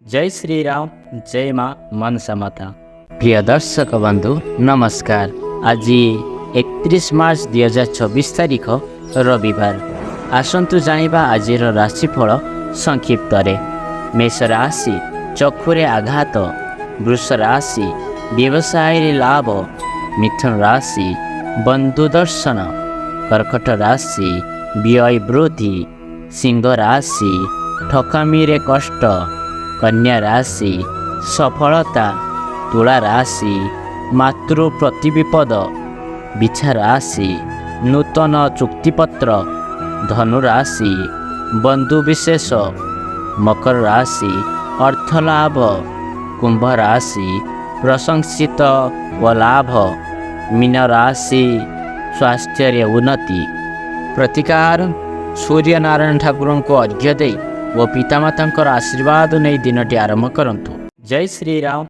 जय श्री राम जय माँ मनसा माता। प्रिय दर्शक बंधु नमस्कार। आज 31 मार्च 2024 तारीख रविवार। आसंतु जानिबा आजिर राशिफल संक्षिप्त। मेष राशि चक्षुरे आघात, वृष राशि व्यवसाय लाभ, मिथुन राशि बंधु दर्शन, कर्कट राशि व्यय वृद्धि, सिंह राशि ठकामी रे कष्ट, कन्या राशि सफलता, तुला राशि मातृ प्रतिविपद, बिचर राशि नूतन चुक्तिपत्र, धनु राशि बंधु विशेष, मकर राशि अर्थलाभ, कुंभ राशि प्रशंसित व लाभ, मीन राशि स्वास्थ्य उन्नति। प्रतिकार सूर्य नारायण ठाकुर को अर्घ्य दे व पितामाता आशीर्वाद नहीं दिनटी आरंभ करंतु। जय श्री राम